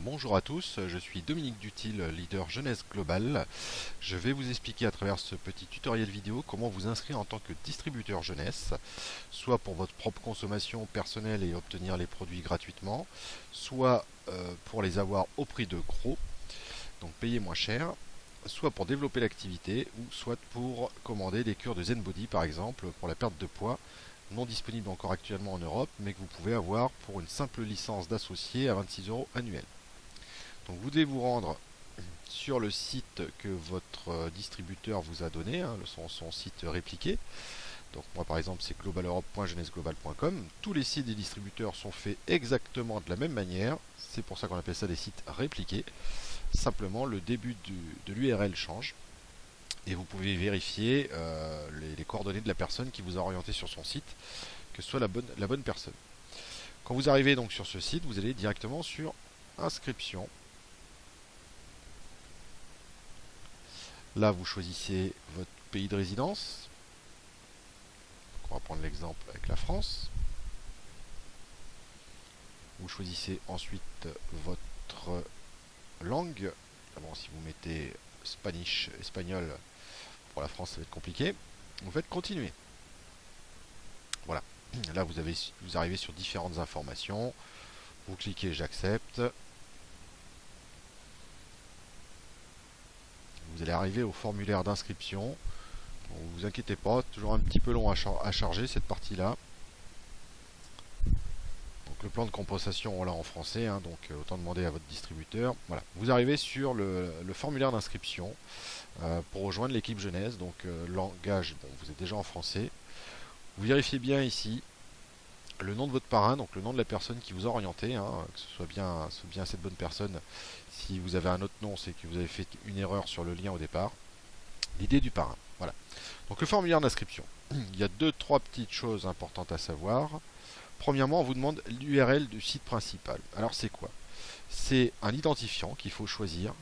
Bonjour à tous, je suis Dominique Dutil, leader jeunesse globale. Je vais vous expliquer à travers ce petit tutoriel vidéo comment vous inscrire en tant que distributeur jeunesse, soit pour votre propre consommation personnelle et obtenir les produits gratuitement, soit pour les avoir au prix de gros, donc payer moins cher, soit pour développer l'activité, ou soit pour commander des cures de Zen Body par exemple, pour la perte de poids, non disponible encore actuellement en Europe, mais que vous pouvez avoir pour une simple licence d'associé à 26 € annuels. Donc vous devez vous rendre sur le site que votre distributeur vous a donné, son site répliqué. Donc moi par exemple c'est globaleurope.jeunesseglobal.com. Tous les sites des distributeurs sont faits exactement de la même manière. C'est pour ça qu'on appelle ça des sites répliqués. Simplement le début de l'URL change. Et vous pouvez vérifier les coordonnées de la personne qui vous a orienté sur son site, que ce soit la bonne personne. Quand vous arrivez donc sur ce site, vous allez directement sur inscription. Là, vous choisissez votre pays de résidence. Donc, on va prendre l'exemple avec la France. Vous choisissez ensuite votre langue. Bon, si vous mettez Spanish, espagnol, pour la France, ça va être compliqué. Vous faites continuer. Voilà. Là, vous arrivez sur différentes informations. Vous cliquez j'accepte. Vous allez arriver au formulaire d'inscription. Ne vous inquiétez pas, toujours un petit peu long à charger cette partie-là. Donc le plan de compensation, on l'a en français, donc autant demander à votre distributeur. Voilà. Vous arrivez sur le formulaire d'inscription pour rejoindre l'équipe jeunesse. Donc langage, bon, vous êtes déjà en français. Vous vérifiez bien ici le nom de votre parrain, donc le nom de la personne qui vous a orienté, que ce soit bien cette bonne personne. Si vous avez un autre nom, c'est que vous avez fait une erreur sur le lien au départ. L'idée du parrain, voilà. Donc le formulaire d'inscription, il y a 2-3 petites choses importantes à savoir. Premièrement, on vous demande l'URL du site principal. Alors c'est quoi? C'est un identifiant qu'il faut choisir,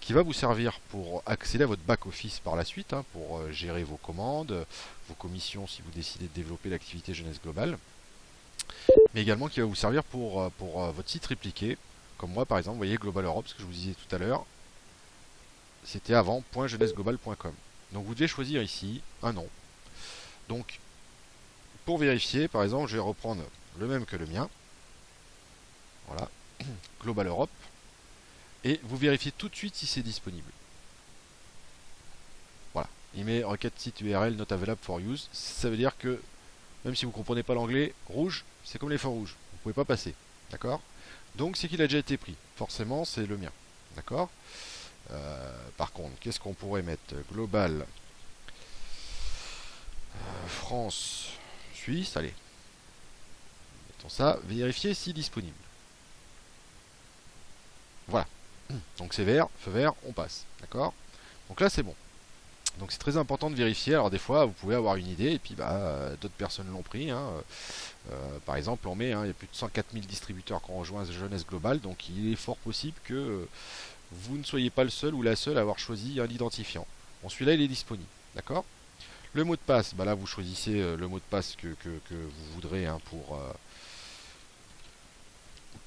qui va vous servir pour accéder à votre back-office par la suite, pour gérer vos commandes, vos commissions si vous décidez de développer l'activité jeunesse globale, mais également qui va vous servir pour votre site répliqué, comme moi par exemple, vous voyez Global Europe, ce que je vous disais tout à l'heure, c'était avant .jeunesseglobal.com. Donc vous devez choisir ici un nom. Donc pour vérifier, par exemple, je vais reprendre le même que le mien. Voilà, Global Europe. Et vous vérifiez tout de suite si c'est disponible. Voilà, il met requête site URL not available for use. Ça veut dire que même si vous ne comprenez pas l'anglais, rouge, c'est comme les feux rouges. Vous ne pouvez pas passer. D'accord? Donc c'est qu'il a déjà été pris. Forcément, c'est le mien. D'accord? Par contre, qu'est-ce qu'on pourrait mettre? Global France Suisse, allez. Mettons ça, vérifier si disponible. Voilà. Donc c'est vert, feu vert, on passe. D'accord? Donc là c'est bon. Donc c'est très important de vérifier. Alors des fois vous pouvez avoir une idée et puis d'autres personnes l'ont pris. Par exemple on met, il y a plus de 104 000 distributeurs qui ont rejoint Jeunesse Globale. Donc il est fort possible que vous ne soyez pas le seul ou la seule à avoir choisi un identifiant. Bon, celui-là il est disponible. D'accord? Le mot de passe, là vous choisissez le mot de passe que vous voudrez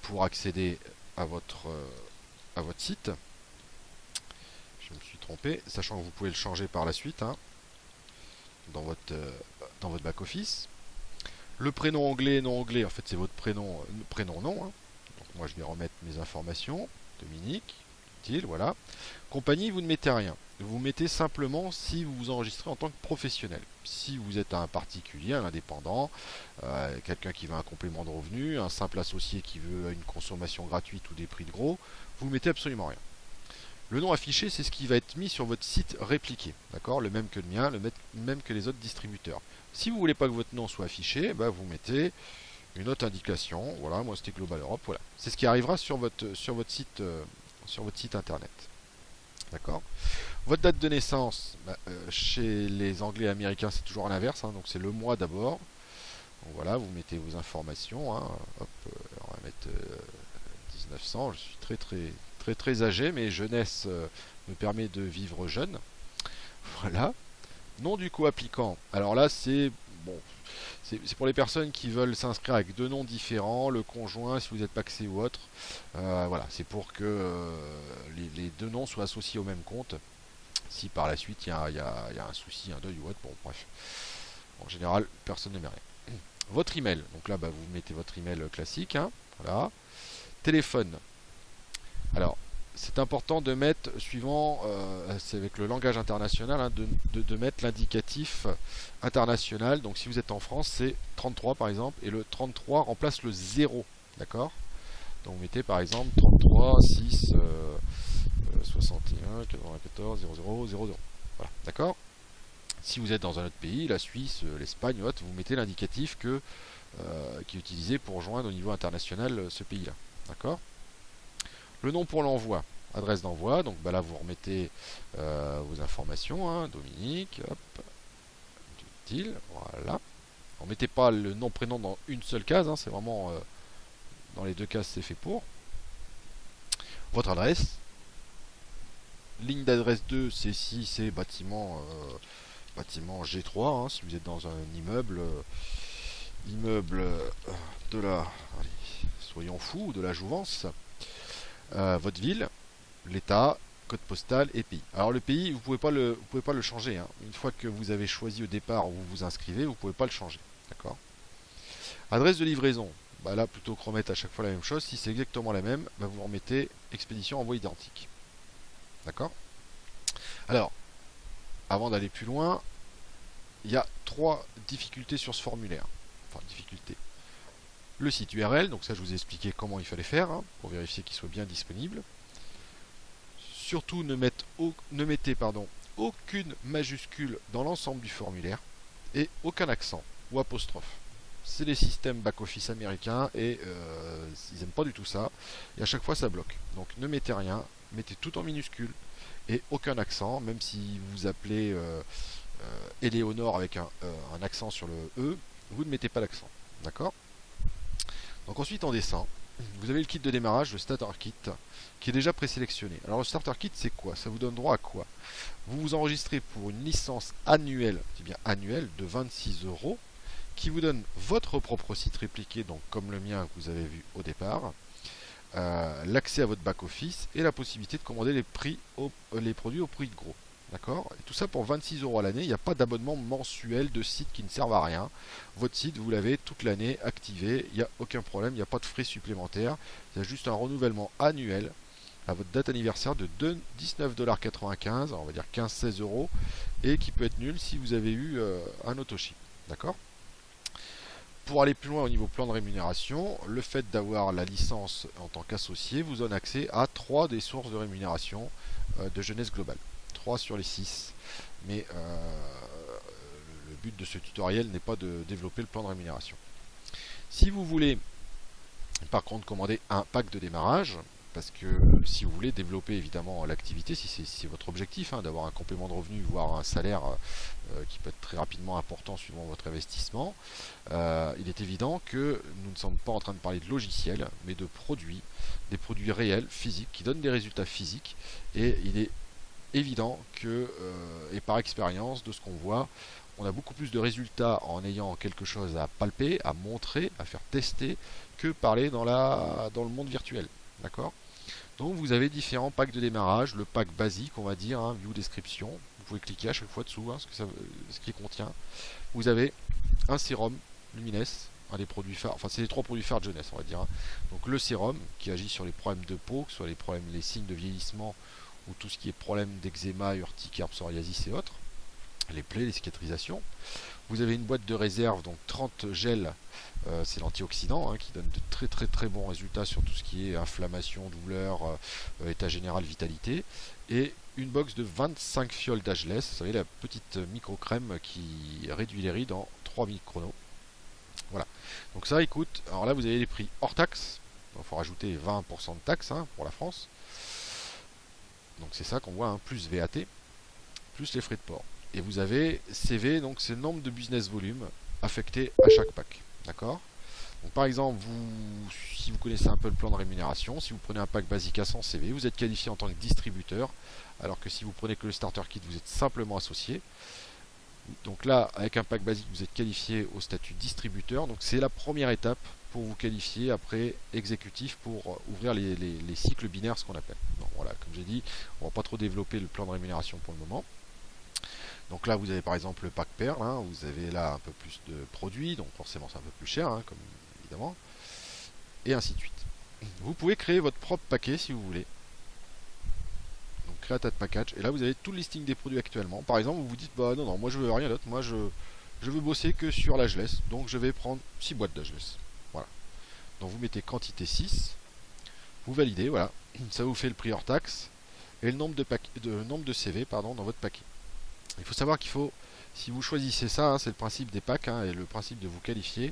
pour accéder à votre site. Je me suis trompé, sachant que vous pouvez le changer par la suite dans votre back-office. Le prénom anglais, non anglais, en fait c'est votre prénom nom. Donc moi je vais remettre mes informations. Dominique, voilà. Compagnie, vous ne mettez rien. Vous mettez simplement si vous vous enregistrez en tant que professionnel. Si vous êtes un particulier, un indépendant, quelqu'un qui veut un complément de revenu, un simple associé qui veut une consommation gratuite ou des prix de gros, vous mettez absolument rien. Le nom affiché, c'est ce qui va être mis sur votre site répliqué, d'accord? Le même que le mien, le même que les autres distributeurs. Si vous ne voulez pas que votre nom soit affiché, vous mettez une autre indication. Voilà, moi c'était Global Europe. Voilà, c'est ce qui arrivera sur votre site internet. D'accord? Votre date de naissance, chez les Anglais et Américains, c'est toujours à l'inverse, donc c'est le mois d'abord. Donc voilà, vous mettez vos informations. Hop, on va mettre 1900. Je suis très âgé, mais jeunesse me permet de vivre jeune. Voilà. Nom du co-applicant. Alors là, c'est bon, c'est pour les personnes qui veulent s'inscrire avec deux noms différents, le conjoint, si vous êtes pacsé ou autre. Voilà, c'est pour que les deux noms soient associés au même compte. Si par la suite il y a un souci, un deuil ou autre, bon bref. En général, personne ne met rien. Votre email, donc là vous mettez votre email classique, hein, voilà. Téléphone. Alors, c'est important de mettre, suivant, c'est avec le langage international, hein, de mettre l'indicatif international. Donc si vous êtes en France, c'est 33 par exemple, et le 33 remplace le 0, d'accord? Donc vous mettez par exemple 33 6 61 94 00 00. Voilà, d'accord? Si vous êtes dans un autre pays, la Suisse, l'Espagne, autre, vous mettez l'indicatif qui est utilisé pour joindre au niveau international ce pays-là. D'accord? Le nom pour l'envoi, adresse d'envoi, donc là vous remettez vos informations, hein, Dominique, hop, utile, voilà. Ne mettez pas le nom prénom dans une seule case, hein, c'est vraiment dans les deux cases c'est fait pour. Votre adresse, ligne d'adresse 2, c'est si c'est bâtiment G3, hein, si vous êtes dans un immeuble, de la, allez, soyons fous, de la Jouvence. Votre ville, l'état, code postal et pays. Alors le pays, vous pouvez pas le changer, hein. Une fois que vous avez choisi au départ où vous vous inscrivez, vous pouvez pas le changer. D'accord? Adresse de livraison. Là, plutôt que remettre à chaque fois la même chose, si c'est exactement la même, vous remettez expédition envoi identique. D'accord? Alors, avant d'aller plus loin, il y a 3 difficultés sur ce formulaire. Enfin, difficultés. Le site URL, donc ça je vous ai expliqué comment il fallait faire, hein, pour vérifier qu'il soit bien disponible. Surtout ne mettez aucune majuscule dans l'ensemble du formulaire et aucun accent ou apostrophe. C'est les systèmes back-office américains et ils n'aiment pas du tout ça. Et à chaque fois ça bloque. Donc ne mettez rien, mettez tout en minuscule et aucun accent, même si vous appelez Éléonore avec un accent sur le E, vous ne mettez pas l'accent. D'accord? Donc ensuite on descend. Vous avez le kit de démarrage, le Starter Kit, qui est déjà présélectionné. Alors le Starter Kit c'est quoi? Ça vous donne droit à quoi? Vous vous enregistrez pour une licence annuelle, je dis bien annuelle, de 26 €, qui vous donne votre propre site répliqué, donc comme le mien que vous avez vu au départ, l'accès à votre back-office et la possibilité de commander les produits au prix de gros. D'accord? Et tout ça pour 26 € à l'année. Il n'y a pas d'abonnement mensuel de site qui ne servent à rien. Votre site, vous l'avez toute l'année activé. Il n'y a aucun problème. Il n'y a pas de frais supplémentaires. Il y a juste un renouvellement annuel à votre date anniversaire de 19,95 $, on va dire 15-16 €, et qui peut être nul si vous avez eu un autoship. D'accord? Pour aller plus loin au niveau plan de rémunération, le fait d'avoir la licence en tant qu'associé vous donne accès à 3 des sources de rémunération de Jeunesse Globale. 3 sur les 6. Mais le but de ce tutoriel n'est pas de développer le plan de rémunération. Si vous voulez par contre commander un pack de démarrage, parce que si vous voulez développer évidemment l'activité, si c'est votre objectif, hein, d'avoir un complément de revenu, voire un salaire qui peut être très rapidement important suivant votre investissement, il est évident que nous ne sommes pas en train de parler de logiciels, mais de produits, des produits réels, physiques, qui donnent des résultats physiques, et il est évident que, et par expérience de ce qu'on voit, on a beaucoup plus de résultats en ayant quelque chose à palper, à montrer, à faire tester, que parler dans le monde virtuel. D'accord? Donc vous avez différents packs de démarrage, le pack basique on va dire, hein, view description, vous pouvez cliquer à chaque fois dessous, hein, ce qu'il contient. Vous avez un sérum Lumines, un des produits phares, enfin c'est les 3 produits phares de jeunesse on va dire, hein. Donc le sérum qui agit sur les problèmes de peau, que ce soit les signes de vieillissement ou tout ce qui est problème d'eczéma, urticaire, psoriasis et autres, les plaies, les cicatrisations. Vous avez une boîte de réserve, donc 30 gels, c'est l'antioxydant, hein, qui donne de très bons résultats sur tout ce qui est inflammation, douleur, état général, vitalité. Et une box de 25 fioles d'Ageless, vous savez la petite micro-crème qui réduit les rides en 3 minutes chrono. Voilà. Donc ça, écoute, alors là vous avez les prix hors taxe, il faut rajouter 20% de taxe, hein, pour la France. Donc c'est ça qu'on voit, hein, plus VAT, plus les frais de port. Et vous avez CV, donc c'est le nombre de business volume affecté à chaque pack. D'accord? Donc par exemple, si vous connaissez un peu le plan de rémunération, si vous prenez un pack basique à 100 CV, vous êtes qualifié en tant que distributeur, alors que si vous prenez que le starter kit, vous êtes simplement associé. Donc là, avec un pack basique, vous êtes qualifié au statut distributeur. Donc c'est la première étape pour vous qualifier après exécutif pour ouvrir les cycles binaires, ce qu'on appelle. Donc voilà, comme j'ai dit, on va pas trop développer le plan de rémunération pour le moment. Donc là, vous avez par exemple le pack Perle, hein, vous avez là un peu plus de produits, donc forcément c'est un peu plus cher, hein, comme évidemment, et ainsi de suite. Vous pouvez créer votre propre paquet si vous voulez. Donc Create Package, et là vous avez tout le listing des produits actuellement. Par exemple, vous vous dites, bah non, non, moi je veux rien d'autre, moi je veux bosser que sur l'Ageless, donc je vais prendre 6 boîtes d'Ageless. Voilà. Donc vous mettez quantité 6, vous validez, voilà, ça vous fait le prix hors taxe, et le nombre de CV pardon, dans votre paquet. Il faut savoir qu'il faut, si vous choisissez ça, hein, c'est le principe des packs hein, et le principe de vous qualifier.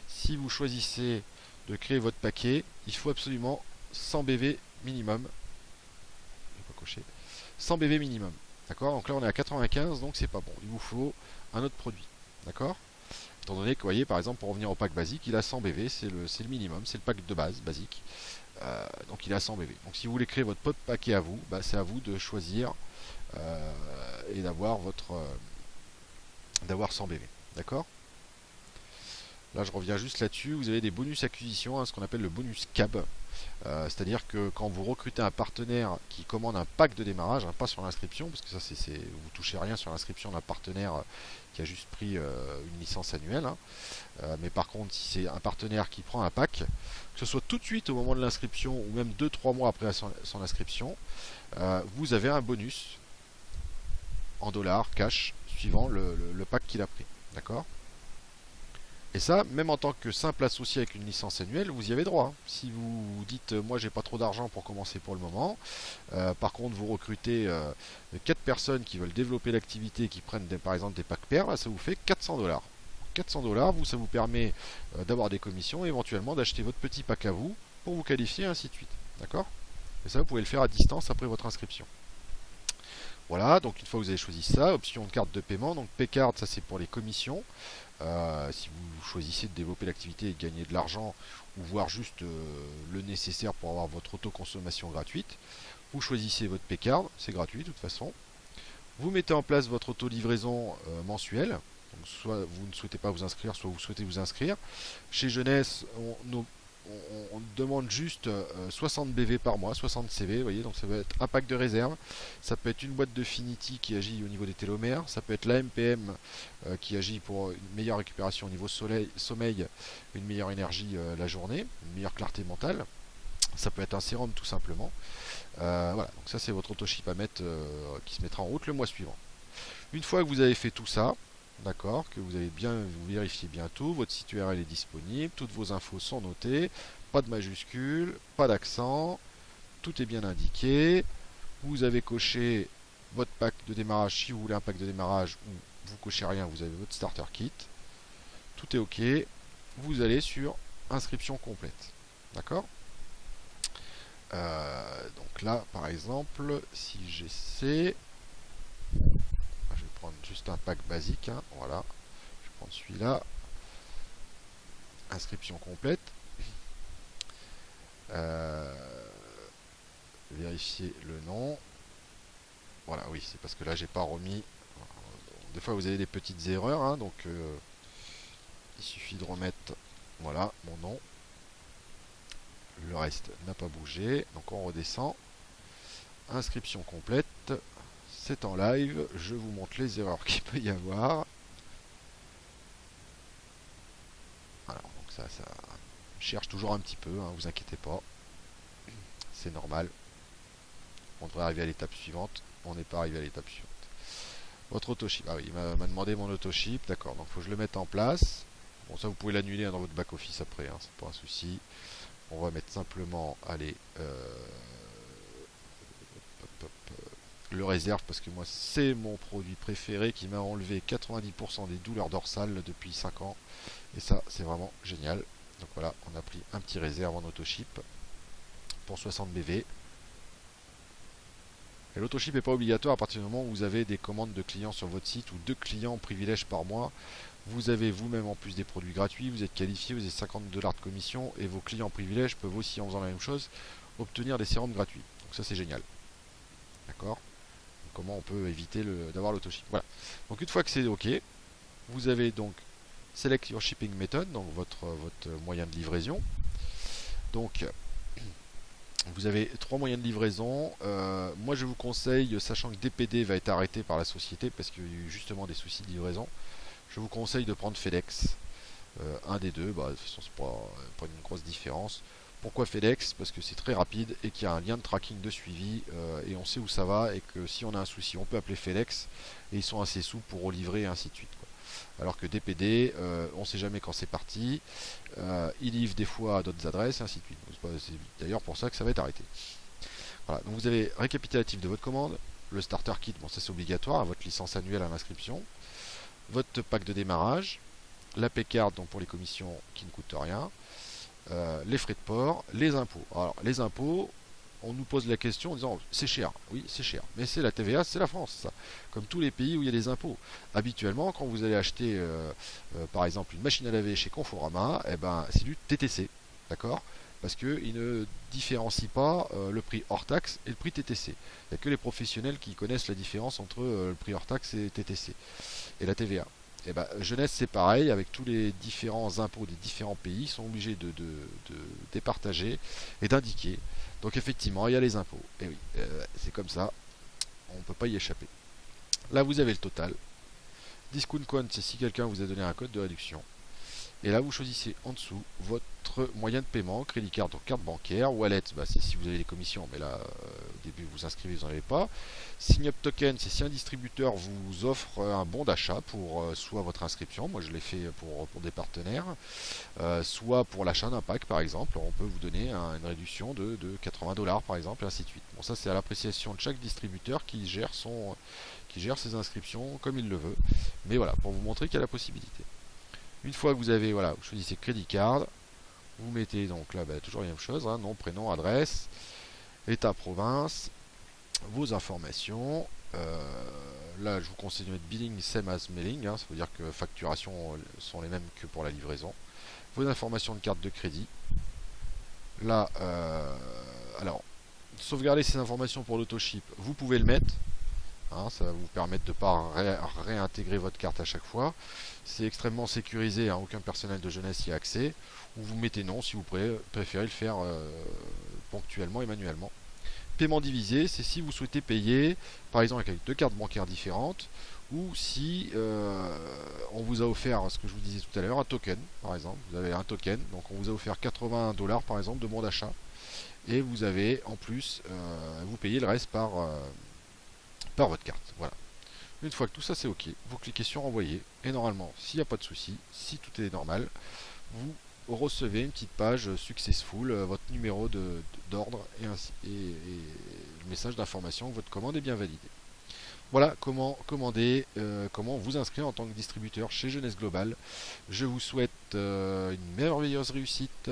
Si vous choisissez de créer votre paquet, il faut absolument 100 BV minimum. Je vais pas cocher. 100 BV minimum. D'accord. Donc là on est à 95, donc c'est pas bon. Il vous faut un autre produit. D'accord. Étant donné que, vous voyez, par exemple, pour revenir au pack basique, il a 100 BV, c'est le minimum, c'est le pack de base, basique. Donc il a 100 BV. Donc si vous voulez créer votre propre paquet à vous, bah, c'est à vous de choisir et d'avoir d'avoir 100 BV. D'accord. Là, je reviens juste là-dessus. Vous avez des bonus acquisition, hein, ce qu'on appelle le bonus CAB. C'est-à-dire que quand vous recrutez un partenaire qui commande un pack de démarrage, hein, pas sur l'inscription, parce que ça, vous touchez rien sur l'inscription d'un partenaire qui a juste pris une licence annuelle. Hein. Mais par contre, si c'est un partenaire qui prend un pack, que ce soit tout de suite au moment de l'inscription ou même 2-3 mois après son inscription, vous avez un bonus en dollars, cash, suivant le pack qu'il a pris. D'accord. Et ça, même en tant que simple associé avec une licence annuelle, vous y avez droit. Si vous dites, moi j'ai pas trop d'argent pour commencer pour le moment, par contre vous recrutez 4 personnes qui veulent développer l'activité et qui prennent par exemple des packs paires, ça vous fait 400 dollars. 400 dollars, ça vous permet d'avoir des commissions et éventuellement d'acheter votre petit pack à vous pour vous qualifier, ainsi de suite. D'accord. Et ça, vous pouvez le faire à distance après votre inscription. Voilà, donc une fois que vous avez choisi ça, option de carte de paiement, donc Paycard, ça c'est pour les commissions. Si vous choisissez de développer l'activité et de gagner de l'argent, ou voire juste le nécessaire pour avoir votre autoconsommation gratuite, vous choisissez votre Paycard, c'est gratuit de toute façon. Vous mettez en place votre auto-livraison mensuelle. Donc, soit vous ne souhaitez pas vous inscrire, soit vous souhaitez vous inscrire. Chez Jeunesse, on demande juste 60 BV par mois, 60 CV, vous voyez, donc ça peut être un pack de réserve, ça peut être une boîte de Finity qui agit au niveau des télomères, ça peut être l'AMPM qui agit pour une meilleure récupération au niveau sommeil, une meilleure énergie la journée, une meilleure clarté mentale, ça peut être un sérum tout simplement. Voilà, donc ça c'est votre autoship à mettre qui se mettra en route le mois suivant. Une fois que vous avez fait tout ça, d'accord, que vous avez bien, vous vérifiez bien tout, votre site URL est disponible, toutes vos infos sont notées, pas de majuscules, pas d'accent, tout est bien indiqué, vous avez coché votre pack de démarrage si vous voulez un pack de démarrage ou vous cochez rien, vous avez votre starter kit, tout est ok, vous allez sur inscription complète, d'accord. Donc là par exemple si j'essaie, je vais prendre juste un pack basique, hein, voilà, je vais prendre celui-là, inscription complète, vérifier le nom, voilà, oui, c'est parce que là j'ai pas remis, des fois vous avez des petites erreurs, hein, donc il suffit de remettre, voilà, mon nom, le reste n'a pas bougé, donc on redescend, inscription complète, c'est en live, je vous montre les erreurs qu'il peut y avoir. Alors, donc ça cherche toujours un petit peu, hein, vous inquiétez pas, c'est normal. On devrait arriver à l'étape suivante, on n'est pas arrivé à l'étape suivante. Votre autoship, ah oui, il m'a demandé mon autoship, d'accord, donc il faut que je le mette en place. Bon, ça vous pouvez l'annuler dans votre back office après, hein, c'est pas un souci. On va mettre simplement, allez, le réserve parce que moi c'est mon produit préféré qui m'a enlevé 90% des douleurs dorsales depuis 5 ans et ça c'est vraiment génial. Donc voilà, on a pris un petit réserve en autoship pour 60 BV. Et l'autoship n'est pas obligatoire à partir du moment où vous avez des commandes de clients sur votre site ou 2 clients en privilège par mois. Vous avez vous-même en plus des produits gratuits, vous êtes qualifié, vous avez 50 $ de commission et vos clients privilèges peuvent aussi, en faisant la même chose, obtenir des sérums gratuits. Donc ça c'est génial. D'accord. comment on peut éviter d'avoir l'autoship. Voilà. Donc une fois que c'est OK, vous avez donc Select your shipping method, donc votre moyen de livraison. Donc vous avez 3 moyens de livraison. Moi je vous conseille, sachant que DPD va être arrêté par la société parce qu'il y a eu justement des soucis de livraison, je vous conseille de prendre FedEx. Un des deux, bah, de toute façon c'est pas une grosse différence. Pourquoi FedEx? Parce que c'est très rapide et qu'il y a un lien de tracking de suivi et on sait où ça va, et que si on a un souci on peut appeler FedEx et ils sont assez souples pour relivrer et ainsi de suite, quoi. Alors que DPD, on ne sait jamais quand c'est parti, ils livrent des fois à d'autres adresses et ainsi de suite. C'est d'ailleurs pour ça que ça va être arrêté. Voilà, donc vous avez récapitulatif de votre commande, le starter kit, bon ça c'est obligatoire, votre licence annuelle à l'inscription, votre pack de démarrage, la P-card donc pour les commissions qui ne coûtent rien, les frais de port, les impôts. Alors les impôts, on nous pose la question en disant c'est cher, oui c'est cher, mais c'est la TVA, c'est la France, ça. Comme tous les pays où il y a des impôts. Habituellement, quand vous allez acheter par exemple une machine à laver chez Conforama, eh ben, c'est du TTC, d'accord? Parce qu'ils ne différencient pas le prix hors taxe et le prix TTC. Il n'y a que les professionnels qui connaissent la différence entre le prix hors taxe et TTC et la TVA. Et ben, Jeunesse c'est pareil, avec tous les différents impôts des différents pays, ils sont obligés de départager et d'indiquer. Donc effectivement, il y a les impôts. Et oui, c'est comme ça, on ne peut pas y échapper. Là, vous avez le total. Discount code, c'est si quelqu'un vous a donné un code de réduction. Et là, vous choisissez en dessous votre moyen de paiement, crédit card, donc carte bancaire, wallet, bah, c'est si vous avez les commissions, mais là, au début, vous inscrivez, vous n'en avez pas. Sign up token, c'est si un distributeur vous offre un bon d'achat pour soit votre inscription, moi je l'ai fait pour des partenaires, soit pour l'achat d'un pack, par exemple, on peut vous donner une réduction de 80 $ par exemple, et ainsi de suite. Bon, ça c'est à l'appréciation de chaque distributeur qui gère ses inscriptions comme il le veut. Mais voilà, pour vous montrer qu'il y a la possibilité. Une fois que vous avez, voilà, vous choisissez crédit card, vous mettez donc là bah, toujours la même chose, hein, nom, prénom, adresse, état, province, vos informations. Là, je vous conseille de mettre billing same as mailing, hein, ça veut dire que facturation sont les mêmes que pour la livraison. Vos informations de carte de crédit. Là, alors, sauvegarder ces informations pour l'autoship, vous pouvez le mettre. Hein, ça va vous permettre de ne pas réintégrer votre carte à chaque fois. C'est extrêmement sécurisé, hein, aucun personnel de jeunesse y a accès. Ou vous mettez non si vous préférez le faire ponctuellement et manuellement. Paiement divisé, c'est si vous souhaitez payer, par exemple avec 2 cartes bancaires différentes, ou si on vous a offert, ce que je vous disais tout à l'heure, un token, par exemple. Vous avez un token, donc on vous a offert 80 $ par exemple de bon d'achat, et vous avez en plus, vous payez le reste par votre carte. Voilà. Une fois que tout ça c'est OK, vous cliquez sur envoyer et normalement, s'il n'y a pas de souci, si tout est normal, vous recevez une petite page successful, votre numéro d'ordre et le message d'information que votre commande est bien validée. Voilà comment commander, comment vous inscrire en tant que distributeur chez Jeunesse Global. Je vous souhaite une merveilleuse réussite,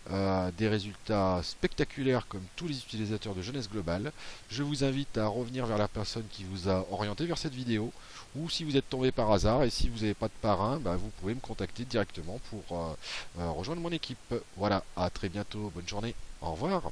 des résultats spectaculaires comme tous les utilisateurs de Jeunesse Global. Je vous invite à revenir vers la personne qui vous a orienté vers cette vidéo, ou si vous êtes tombé par hasard et si vous n'avez pas de parrain, bah, vous pouvez me contacter directement pour rejoindre mon équipe. Voilà, à très bientôt, bonne journée, au revoir.